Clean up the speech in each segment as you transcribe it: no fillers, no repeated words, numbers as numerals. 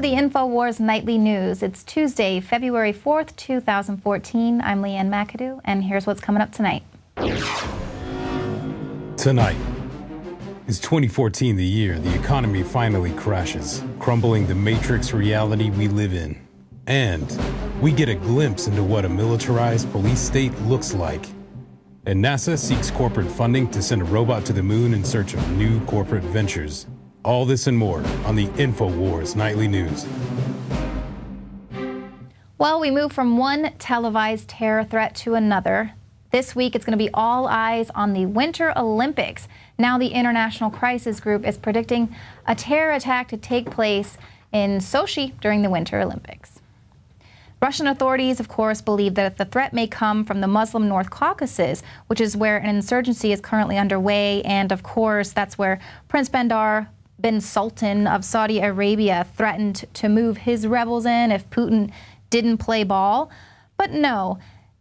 to the INFOWARS Nightly News. It's Tuesday, February 4th, 2014. I'm Leanne McAdoo, and here's what's coming up tonight. Tonight, is 2014 the year the economy finally crashes, crumbling the matrix reality we live in? And we get a glimpse into what a militarized police state looks like. And NASA seeks corporate funding to send a robot to the moon in search of new corporate ventures. All this and more on the INFOWARS Nightly News. Well, we move from one televised terror threat to another. This week, it's going to be all eyes on the Winter Olympics. Now the International Crisis Group is predicting a terror attack to take place in Sochi during the Winter Olympics. Russian authorities, of course, believe that the threat may come from the Muslim North Caucasus, which is where an insurgency is currently underway. And, of course, that's where Prince Bandar bin Sultan of Saudi Arabia threatened to move his rebels in if Putin didn't play ball. But no,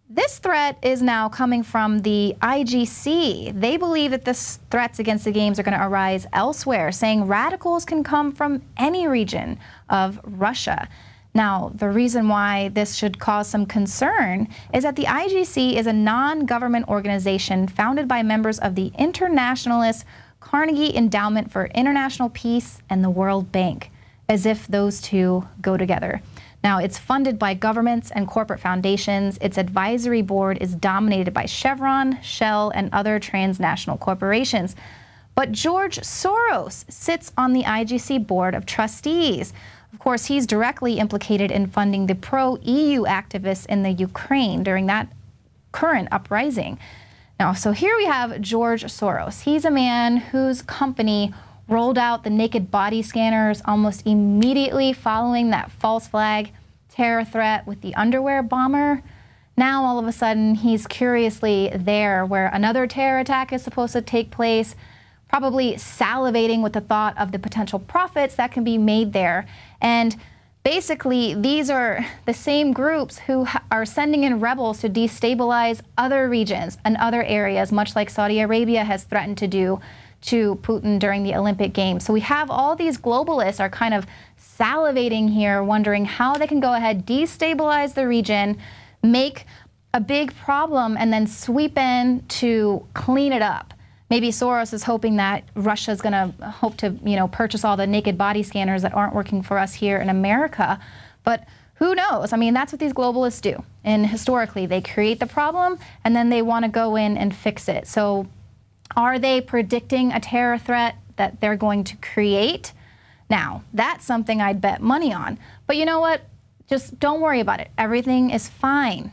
this threat is now coming from the IGC. They believe that the threats against the games are going to arise elsewhere, saying radicals can come from any region of Russia. Now, the reason why this should cause some concern is that the IGC is a non-government organization founded by members of the Internationalist Carnegie Endowment for International Peace and the World Bank, as if those two go together. Now, it's funded by governments and corporate foundations. Its advisory board is dominated by Chevron, Shell, and other transnational corporations. But George Soros sits on the IGC board of trustees. Of course, he's directly implicated in funding the pro-EU activists in the Ukraine during that current uprising. Now, so here we have George Soros. He's a man whose company rolled out the naked body scanners almost immediately following that false flag terror threat with the underwear bomber. Now, all of a sudden, he's curiously there where another terror attack is supposed to take place, probably salivating with the thought of the potential profits that can be made there. And basically, these are the same groups who are sending in rebels to destabilize other regions and other areas, much like Saudi Arabia has threatened to do to Putin during the Olympic Games. So we have all these globalists are kind of salivating here, wondering how they can go ahead, destabilize the region, make a big problem, and then sweep in to clean it up. Maybe Soros is hoping that Russia's going to hope to, purchase all the naked body scanners that aren't working for us here in America. But who knows? I mean, that's what these globalists do. And historically, they create the problem, and then they want to go in and fix it. So are they predicting a terror threat that they're going to create? Now, that's something I'd bet money on. But you know what? Just don't worry about it. Everything is fine.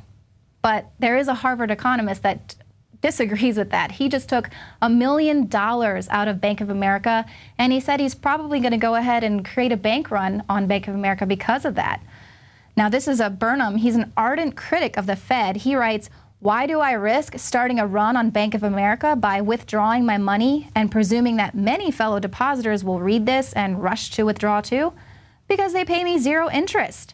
But there is a Harvard economist that disagrees with that. He just took $1 million out of Bank of America, and he said he's probably going to go ahead and create a bank run on Bank of America because of that. Now, this is a Burnham. He's an ardent critic of the Fed. He writes, "Why do I risk starting a run on Bank of America by withdrawing my money and presuming that many fellow depositors will read this and rush to withdraw too? Because they pay me zero interest."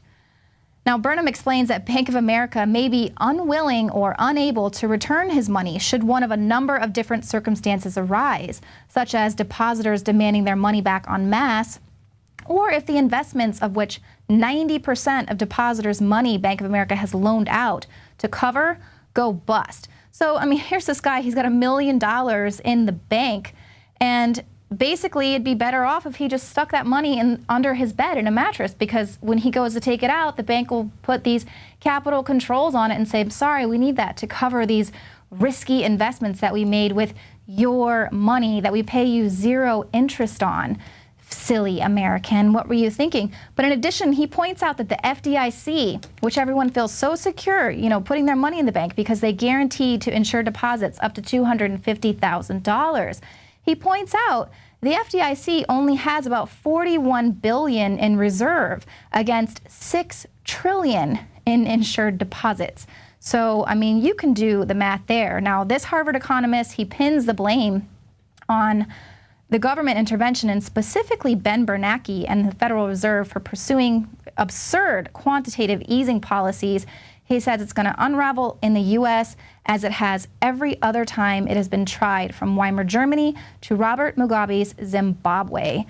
Now, Burnham explains that Bank of America may be unwilling or unable to return his money should one of a number of different circumstances arise, such as depositors demanding their money back en masse, or if the investments of which 90% of depositors' money Bank of America has loaned out to cover go bust. So, I mean, here's this guy, he's got $1 million in the bank, and basically it'd be better off if he just stuck that money under his bed in a mattress, because when he goes to take it out, the bank will put these capital controls on it and say, sorry, we need that to cover these risky investments that we made with your money that we pay you zero interest on. Silly American, what were you thinking? But in addition, he points out that the FDIC, which everyone feels so secure, putting their money in the bank because they guarantee to insure deposits up to $250,000. He points out the FDIC only has about $41 billion in reserve against $6 trillion in insured deposits. So, I mean, you can do the math there. Now, this Harvard economist, he pins the blame on the government intervention, and specifically Ben Bernanke and the Federal Reserve, for pursuing absurd quantitative easing policies. He says it's going to unravel in the U.S. as it has every other time it has been tried, from Weimar Germany to Robert Mugabe's Zimbabwe.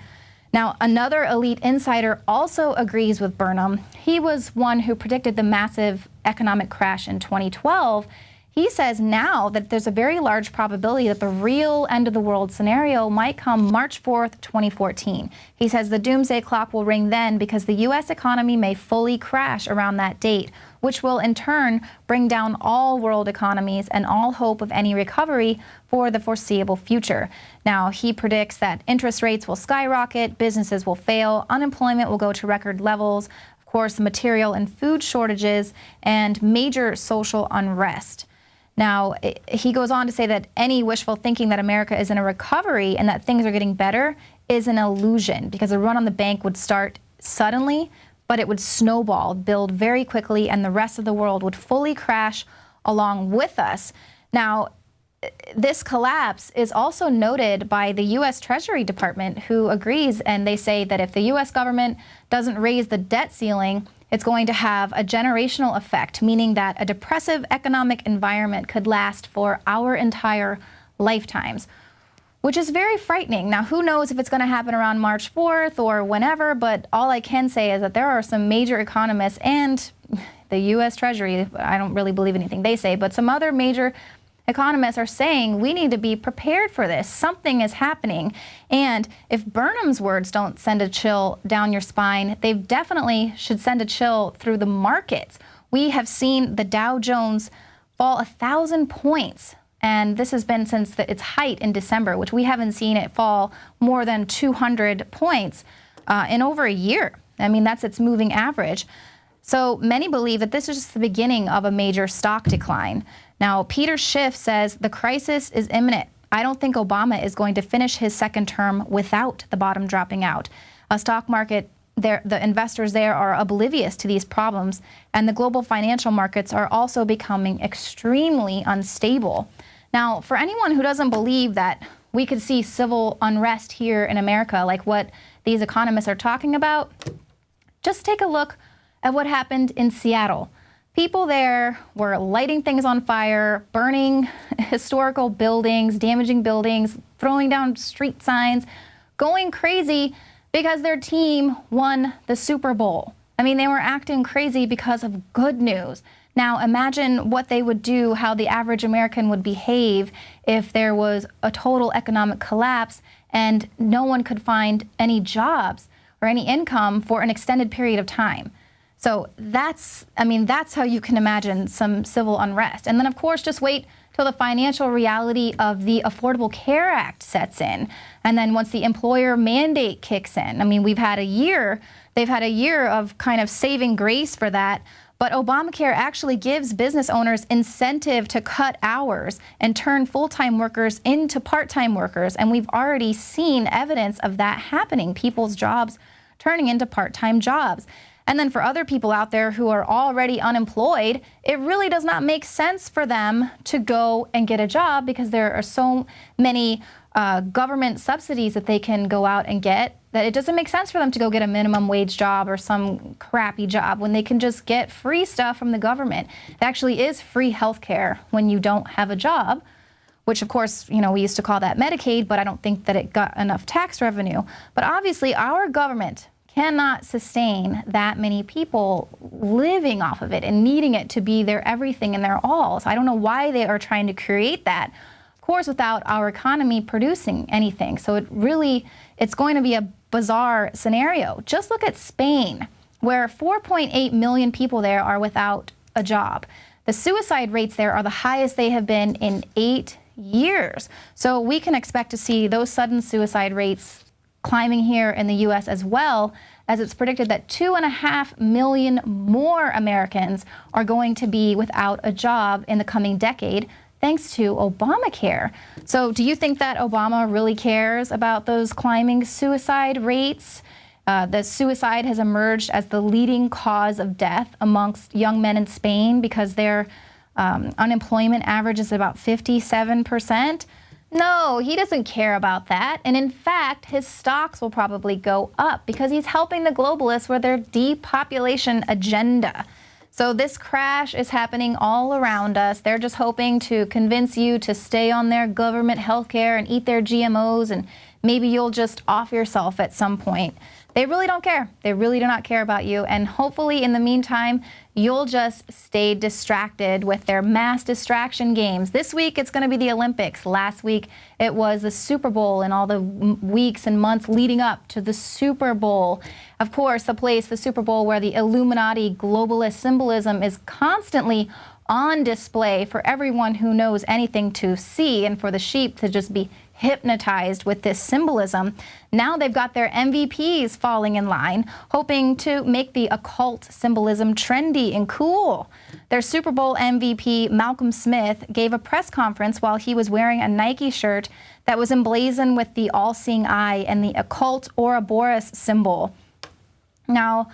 Now, another elite insider also agrees with Burnham. He was one who predicted the massive economic crash in 2012. He says now that there's a very large probability that the real end of the world scenario might come March 4th, 2014. He says the doomsday clock will ring then because the U.S. economy may fully crash around that date, which will in turn bring down all world economies and all hope of any recovery for the foreseeable future. Now, he predicts that interest rates will skyrocket, businesses will fail, unemployment will go to record levels, of course, material and food shortages, and major social unrest. Now, he goes on to say that any wishful thinking that America is in a recovery and that things are getting better is an illusion, because a run on the bank would start suddenly, but it would snowball, build very quickly, and the rest of the world would fully crash along with us. Now, this collapse is also noted by the U.S. Treasury Department, who agrees, and they say that if the U.S. government doesn't raise the debt ceiling, it's going to have a generational effect, meaning that a depressive economic environment could last for our entire lifetimes, which is very frightening. Now, who knows if it's going to happen around March 4th or whenever, but all I can say is that there are some major economists and the U.S. Treasury, I don't really believe anything they say, but some other major economists are saying we need to be prepared for this. Something is happening. And if Burnham's words don't send a chill down your spine, they definitely should send a chill through the markets. We have seen the Dow Jones fall 1,000 points. And this has been since its height in December, which we haven't seen it fall more than 200 points in over a year. I mean, that's its moving average. So many believe that this is just the beginning of a major stock decline. Now, Peter Schiff says the crisis is imminent. I don't think Obama is going to finish his second term without the bottom dropping out. A stock market, the investors there are oblivious to these problems, and the global financial markets are also becoming extremely unstable. Now, for anyone who doesn't believe that we could see civil unrest here in America, like what these economists are talking about, just take a look at what happened in Seattle. People there were lighting things on fire, burning historical buildings, damaging buildings, throwing down street signs, going crazy because their team won the Super Bowl. I mean, they were acting crazy because of good news. Now, imagine what they would do, how the average American would behave if there was a total economic collapse and no one could find any jobs or any income for an extended period of time. So that's how you can imagine some civil unrest. And then, of course, just wait till the financial reality of the Affordable Care Act sets in. And then once the employer mandate kicks in, I mean, they've had a year of kind of saving grace for that. But Obamacare actually gives business owners incentive to cut hours and turn full-time workers into part-time workers. And we've already seen evidence of that happening, people's jobs turning into part-time jobs. And then for other people out there who are already unemployed, it really does not make sense for them to go and get a job because there are so many government subsidies that they can go out and get that it doesn't make sense for them to go get a minimum wage job or some crappy job when they can just get free stuff from the government. It actually is free health care when you don't have a job, which of course, we used to call that Medicaid, but I don't think that it got enough tax revenue. But obviously our government cannot sustain that many people living off of it and needing it to be their everything and their all. So I don't know why they are trying to create that, of course, without our economy producing anything. So it's going to be a bizarre scenario. Just look at Spain, where 4.8 million people there are without a job. The suicide rates there are the highest they have been in 8 years. So we can expect to see those sudden suicide rates climbing here in the U.S. as well, as it's predicted that 2.5 million more Americans are going to be without a job in the coming decade, thanks to Obamacare. So do you think that Obama really cares about those climbing suicide rates? The suicide has emerged as the leading cause of death amongst young men in Spain because their unemployment average is about 57%. No, he doesn't care about that. And in fact, his stocks will probably go up because he's helping the globalists with their depopulation agenda. So this crash is happening all around us. They're just hoping to convince you to stay on their government health care and eat their GMOs and maybe you'll just off yourself at some point. They really don't care. They really do not care about you. And hopefully in the meantime, you'll just stay distracted with their mass distraction games. This week, it's going to be the Olympics. Last week, it was the Super Bowl and all the weeks and months leading up to the Super Bowl. Of course, the Super Bowl, where the Illuminati globalist symbolism is constantly on display for everyone who knows anything to see, and for the sheep to just be hypnotized with this symbolism. Now they've got their MVPs falling in line, hoping to make the occult symbolism trendy and cool. Their Super Bowl MVP, Malcolm Smith, gave a press conference while he was wearing a Nike shirt that was emblazoned with the all-seeing eye and the occult Ouroboros symbol. Now,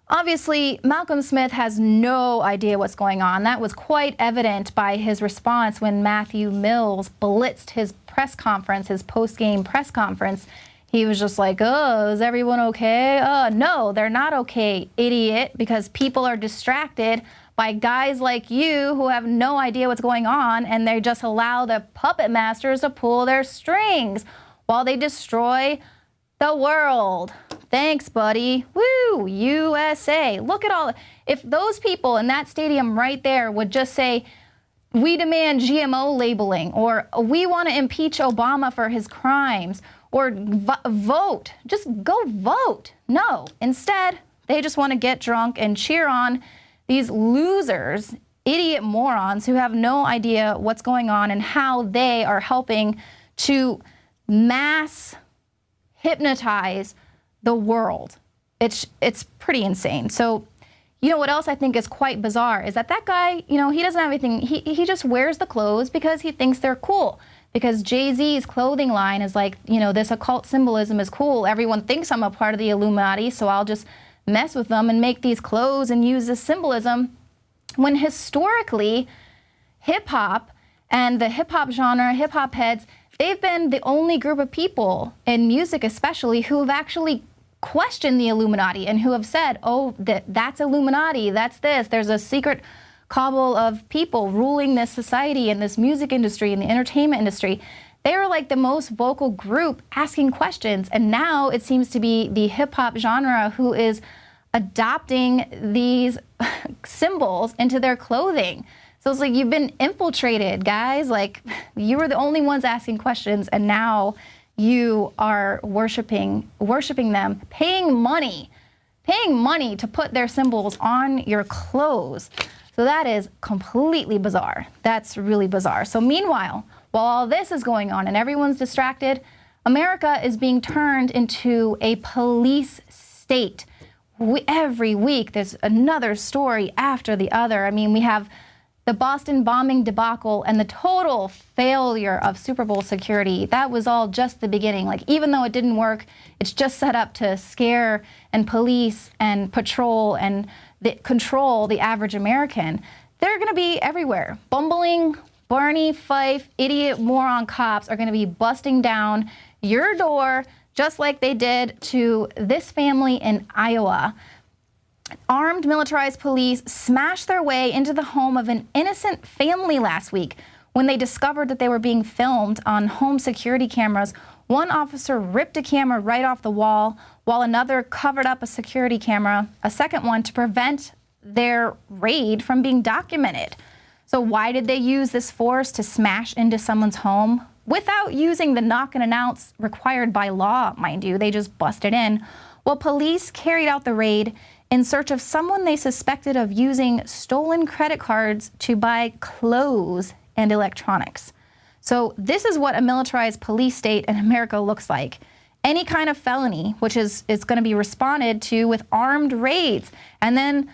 obviously, Malcolm Smith has no idea what's going on. That was quite evident by his response when Matthew Mills blitzed his press conference, his post-game press conference. He was just like, oh, is everyone okay? No, they're not okay, idiot, because people are distracted by guys like you who have no idea what's going on, and they just allow the puppet masters to pull their strings while they destroy the world. Thanks, buddy. Woo, USA. Look at all. If those people in that stadium right there would just say, we demand GMO labeling, or we want to impeach Obama for his crimes, or vote, just go vote. No, instead, they just want to get drunk and cheer on these losers, idiot morons who have no idea what's going on and how they are helping to mass hypnotize the world. It's pretty insane. So, you know what else I think is quite bizarre is that guy, you know, he doesn't have anything. He just wears the clothes because he thinks they're cool. Because Jay-Z's clothing line is like, you know, this occult symbolism is cool. Everyone thinks I'm a part of the Illuminati, so I'll just mess with them and make these clothes and use this symbolism. When historically, hip-hop and the hip-hop genre, hip-hop heads, they've been the only group of people in music especially who have actually questioned the Illuminati and who have said, oh, that's Illuminati, that's this. There's a secret cabal of people ruling this society and this music industry and the entertainment industry. They are like the most vocal group asking questions. And now it seems to be the hip-hop genre who is adopting these symbols into their clothing. So it's like you've been infiltrated, guys. Like, you were the only ones asking questions, and now you are worshiping them, paying money to put their symbols on your clothes. So that is completely bizarre. That's really bizarre. So meanwhile, while all this is going on and everyone's distracted, America is being turned into a police state. Every week there's another story after the other. I mean, we have the Boston bombing debacle and the total failure of Super Bowl security. That was all just the beginning. Like, even though it didn't work, it's just set up to scare and police and patrol and control the average American. They're going to be everywhere. Bumbling, Barney Fife, idiot moron cops are going to be busting down your door just like they did to this family in Iowa. Armed militarized police smashed their way into the home of an innocent family last week. When they discovered that they were being filmed on home security cameras, one officer ripped a camera right off the wall, while another covered up a security camera, a second one to prevent their raid from being documented. So why did they use this force to smash into someone's home? Without using the knock and announce required by law, mind you, they just busted in. Well, police carried out the raid in search of someone they suspected of using stolen credit cards to buy clothes and electronics. So this is what a militarized police state in America looks like. Any kind of felony, which is going to be responded to with armed raids, and then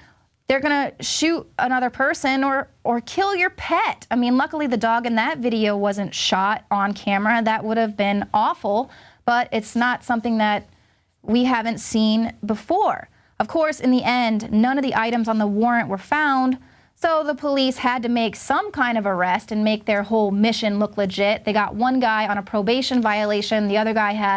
they're going to shoot another person or kill your pet. I mean, luckily the dog in that video wasn't shot on camera. That would have been awful, but it's not something that we haven't seen before. Of course, in the end, none of the items on the warrant were found, so the police had to make some kind of arrest and make their whole mission look legit. They got one guy on a probation violation, the other guy had